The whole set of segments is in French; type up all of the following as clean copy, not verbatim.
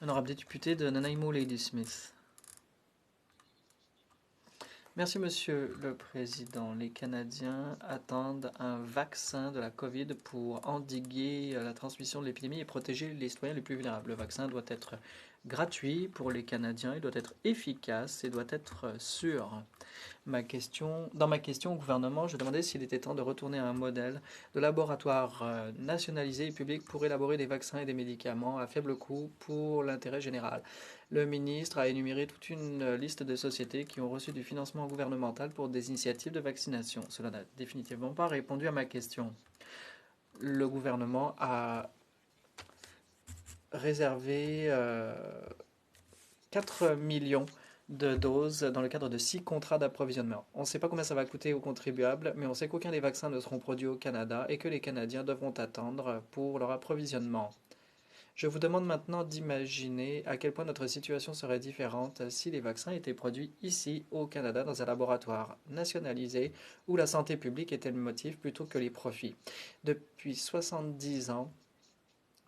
Honorable député de Nanaimo Ladysmith. Merci, Monsieur le Président. Les Canadiens attendent un vaccin de la COVID pour endiguer la transmission de l'épidémie et protéger les citoyens les plus vulnérables. Le vaccin doit être gratuit pour les Canadiens, il doit être efficace et doit être sûr. Dans ma question au gouvernement, je demandais s'il était temps de retourner à un modèle de laboratoire nationalisé et public pour élaborer des vaccins et des médicaments à faible coût pour l'intérêt général. Le ministre a énuméré toute une liste de sociétés qui ont reçu du financement gouvernemental pour des initiatives de vaccination. Cela n'a définitivement pas répondu à ma question. Le gouvernement a réservé 4 millions de doses dans le cadre de 6 contrats d'approvisionnement. On ne sait pas combien ça va coûter aux contribuables, mais on sait qu'aucun des vaccins ne seront produits au Canada et que les Canadiens devront attendre pour leur approvisionnement. Je vous demande maintenant d'imaginer à quel point notre situation serait différente si les vaccins étaient produits ici au Canada dans un laboratoire nationalisé où la santé publique était le motif plutôt que les profits. Depuis 70 ans,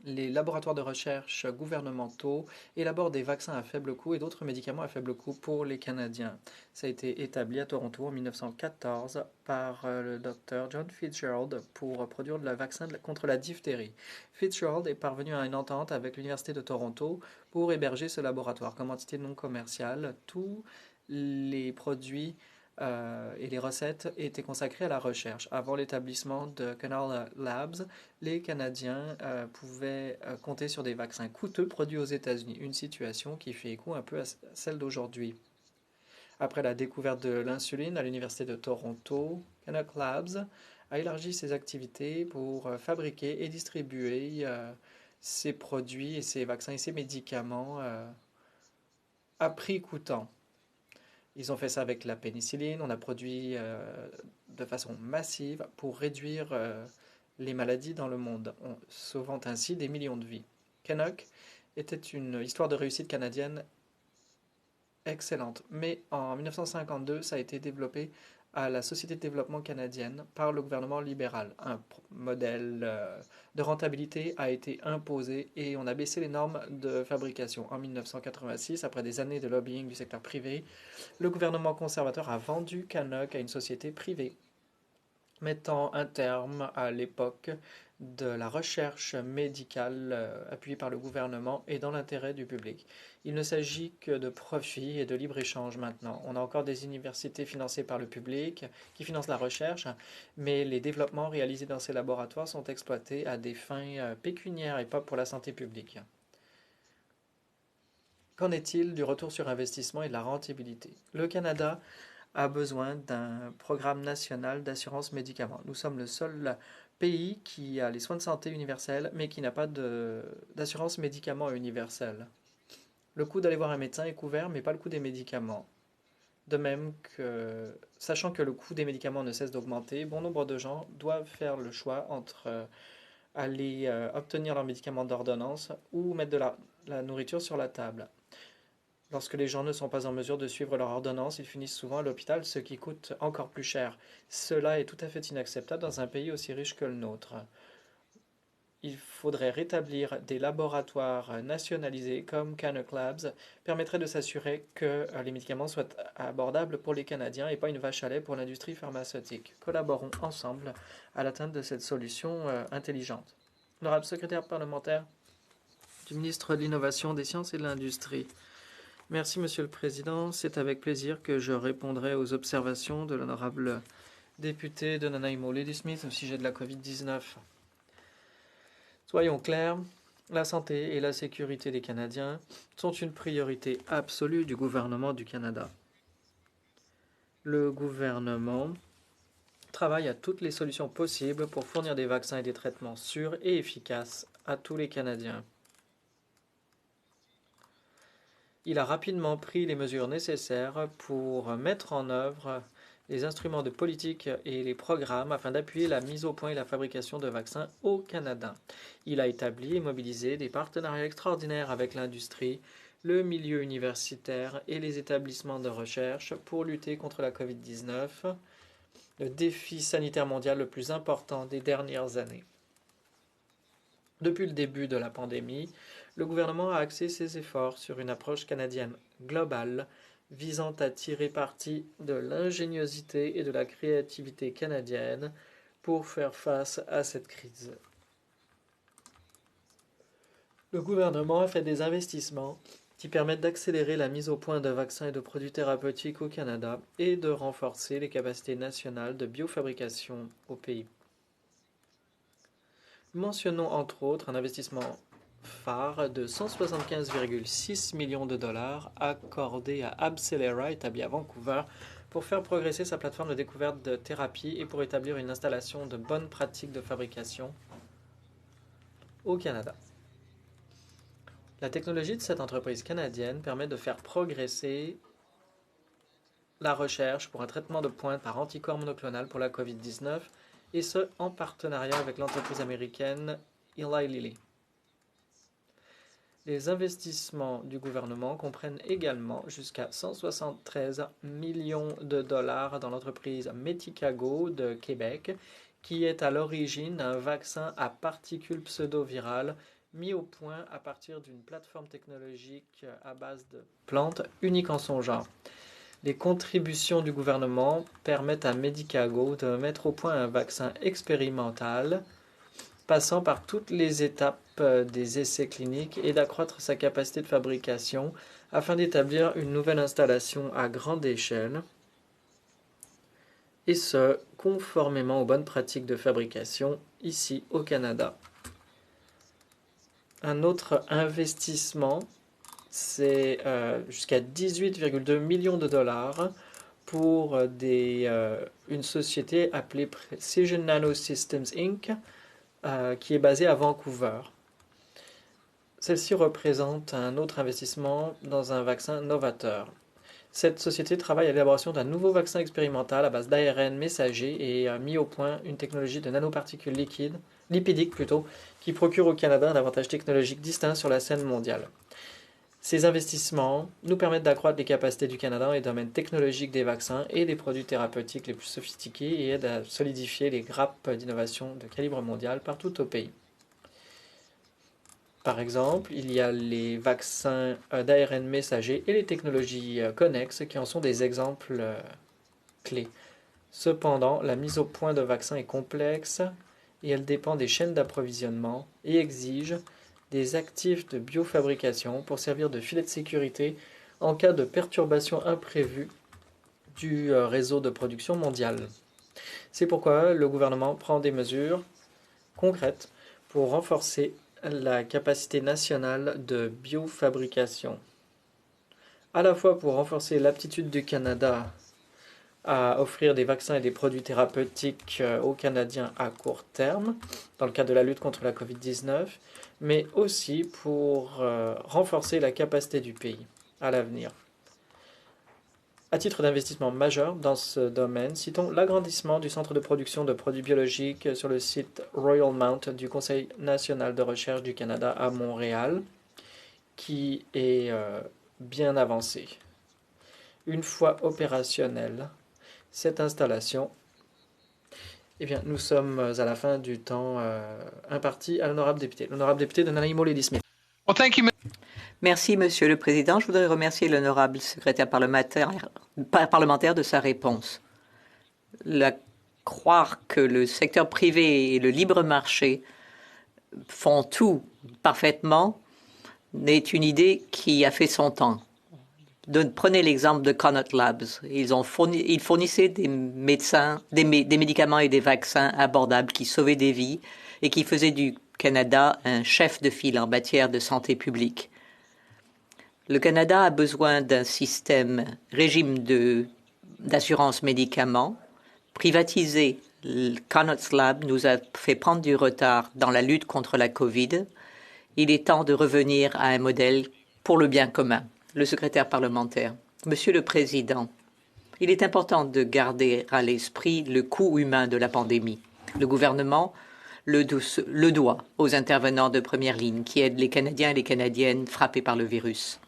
les laboratoires de recherche gouvernementaux élaborent des vaccins à faible coût et d'autres médicaments à faible coût pour les Canadiens. Ça a été établi à Toronto en 1914 par le docteur John Fitzgerald pour produire le vaccin contre la diphtérie. Fitzgerald est parvenu à une entente avec l'Université de Toronto pour héberger ce laboratoire. Comme entité non commerciale, tous les produits et les recettes étaient consacrées à la recherche. Avant l'établissement de Canal Labs, les Canadiens pouvaient compter sur des vaccins coûteux produits aux États-Unis, une situation qui fait écho un peu à celle d'aujourd'hui. Après la découverte de l'insuline à l'Université de Toronto, Canal Labs a élargi ses activités pour fabriquer et distribuer ces produits et ces vaccins et ces médicaments à prix coûtant. Ils ont fait ça avec la pénicilline. On a produit de façon massive pour réduire les maladies dans le monde, sauvant ainsi des millions de vies. Canuck était une histoire de réussite canadienne excellente, mais en 1952, ça a été développé à la Société de développement canadienne par le gouvernement libéral. Un modèle de rentabilité a été imposé et on a baissé les normes de fabrication. En 1986, après des années de lobbying du secteur privé, le gouvernement conservateur a vendu Canuck à une société privée, mettant un terme à l'époque de la recherche médicale appuyée par le gouvernement et dans l'intérêt du public. Il ne s'agit que de profit et de libre-échange maintenant. On a encore des universités financées par le public qui financent la recherche, mais les développements réalisés dans ces laboratoires sont exploités à des fins pécuniaires et pas pour la santé publique. Qu'en est-il du retour sur investissement et de la rentabilité? Le Canada a besoin d'un programme national d'assurance médicaments. Nous sommes le seul pays qui a les soins de santé universels, mais qui n'a pas d'assurance médicaments universelle. Le coût d'aller voir un médecin est couvert, mais pas le coût des médicaments. De même que, sachant que le coût des médicaments ne cesse d'augmenter, bon nombre de gens doivent faire le choix entre aller obtenir leurs médicaments d'ordonnance ou mettre de la nourriture sur la table. Lorsque les gens ne sont pas en mesure de suivre leur ordonnance, ils finissent souvent à l'hôpital, ce qui coûte encore plus cher. Cela est tout à fait inacceptable dans un pays aussi riche que le nôtre. Il faudrait rétablir des laboratoires nationalisés comme Canuck Labs, permettrait de s'assurer que les médicaments soient abordables pour les Canadiens et pas une vache à lait pour l'industrie pharmaceutique. Collaborons ensemble à l'atteinte de cette solution intelligente. Honorable secrétaire parlementaire du ministre de l'Innovation, des Sciences et de l'Industrie. Merci, Monsieur le Président. C'est avec plaisir que je répondrai aux observations de l'honorable député de Nanaimo Ladysmith au sujet de la COVID-19. Soyons clairs, la santé et la sécurité des Canadiens sont une priorité absolue du gouvernement du Canada. Le gouvernement travaille à toutes les solutions possibles pour fournir des vaccins et des traitements sûrs et efficaces à tous les Canadiens. Il a rapidement pris les mesures nécessaires pour mettre en œuvre les instruments de politique et les programmes afin d'appuyer la mise au point et la fabrication de vaccins au Canada. Il a établi et mobilisé des partenariats extraordinaires avec l'industrie, le milieu universitaire et les établissements de recherche pour lutter contre la COVID-19, le défi sanitaire mondial le plus important des dernières années. Depuis le début de la pandémie, Le gouvernement a axé ses efforts sur une approche canadienne globale visant à tirer parti de l'ingéniosité et de la créativité canadienne pour faire face à cette crise. Le gouvernement a fait des investissements qui permettent d'accélérer la mise au point de vaccins et de produits thérapeutiques au Canada et de renforcer les capacités nationales de biofabrication au pays. Mentionnons entre autres un investissement phare de 175,6 millions de dollars accordé à Abcelera, établi à Vancouver, pour faire progresser sa plateforme de découverte de thérapie et pour établir une installation de bonnes pratiques de fabrication au Canada. La technologie de cette entreprise canadienne permet de faire progresser la recherche pour un traitement de pointe par anticorps monoclonal pour la COVID-19, et ce en partenariat avec l'entreprise américaine Eli Lilly. Les investissements du gouvernement comprennent également jusqu'à 173 millions de dollars dans l'entreprise Medicago de Québec, qui est à l'origine d'un vaccin à particules pseudo-virales mis au point à partir d'une plateforme technologique à base de plantes unique en son genre. Les contributions du gouvernement permettent à Medicago de mettre au point un vaccin expérimental passant par toutes les étapes des essais cliniques et d'accroître sa capacité de fabrication afin d'établir une nouvelle installation à grande échelle, et ce, conformément aux bonnes pratiques de fabrication ici au Canada. Un autre investissement, c'est jusqu'à 18,2 millions de dollars pour une société appelée Precision Nanosystems Inc., qui est basée à Vancouver. Celle-ci représente un autre investissement dans un vaccin novateur. Cette société travaille à l'élaboration d'un nouveau vaccin expérimental à base d'ARN messager et a mis au point une technologie de nanoparticules lipidiques qui procure au Canada un avantage technologique distinct sur la scène mondiale. Ces investissements nous permettent d'accroître les capacités du Canada dans les domaines technologiques des vaccins et des produits thérapeutiques les plus sophistiqués et aident à solidifier les grappes d'innovation de calibre mondial partout au pays. Par exemple, il y a les vaccins d'ARN messager et les technologies connexes qui en sont des exemples clés. Cependant, la mise au point de vaccins est complexe et elle dépend des chaînes d'approvisionnement et exige des actifs de biofabrication pour servir de filet de sécurité en cas de perturbation imprévue du réseau de production mondial. C'est pourquoi le gouvernement prend des mesures concrètes pour renforcer la capacité nationale de biofabrication, à la fois pour renforcer l'aptitude du Canada à offrir des vaccins et des produits thérapeutiques aux Canadiens à court terme, dans le cadre de la lutte contre la COVID-19, mais aussi pour renforcer la capacité du pays à l'avenir. À titre d'investissement majeur dans ce domaine, citons l'agrandissement du centre de production de produits biologiques sur le site Royal Mount du Conseil national de recherche du Canada à Montréal, qui est bien avancé. Une fois opérationnelle, cette installation, nous sommes à la fin du temps imparti à l'honorable député. L'honorable député de Nanaimo Lady Smith. Well, thank you. Merci, Monsieur le Président. Je voudrais remercier l'honorable secrétaire parlementaire de sa réponse. Croire que le secteur privé et le libre marché font tout parfaitement est une idée qui a fait son temps. Prenez l'exemple de Connaught Labs. Ils fournissaient des médicaments et des vaccins abordables qui sauvaient des vies et qui faisaient du Canada un chef de file en matière de santé publique. Le Canada a besoin d'un régime d'assurance médicaments. Privatiser Connaught Labs nous a fait prendre du retard dans la lutte contre la COVID. Il est temps de revenir à un modèle pour le bien commun. Le secrétaire parlementaire. Monsieur le Président, il est important de garder à l'esprit le coût humain de la pandémie. Le gouvernement le doit aux intervenants de première ligne qui aident les Canadiens et les Canadiennes frappés par le virus.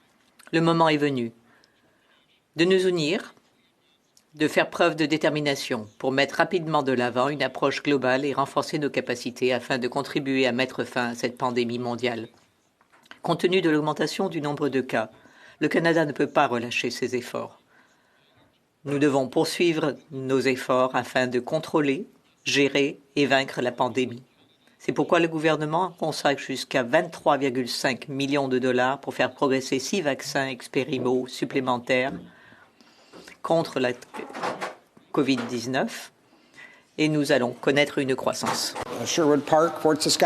Le moment est venu de nous unir, de faire preuve de détermination pour mettre rapidement de l'avant une approche globale et renforcer nos capacités afin de contribuer à mettre fin à cette pandémie mondiale. Compte tenu de l'augmentation du nombre de cas, le Canada ne peut pas relâcher ses efforts. Nous devons poursuivre nos efforts afin de contrôler, gérer et vaincre la pandémie. C'est pourquoi le gouvernement consacre jusqu'à 23,5 millions de dollars pour faire progresser 6 vaccins expérimentaux supplémentaires contre la COVID-19 et nous allons connaître une croissance. Sherwood Park, Fort Saskatchewan.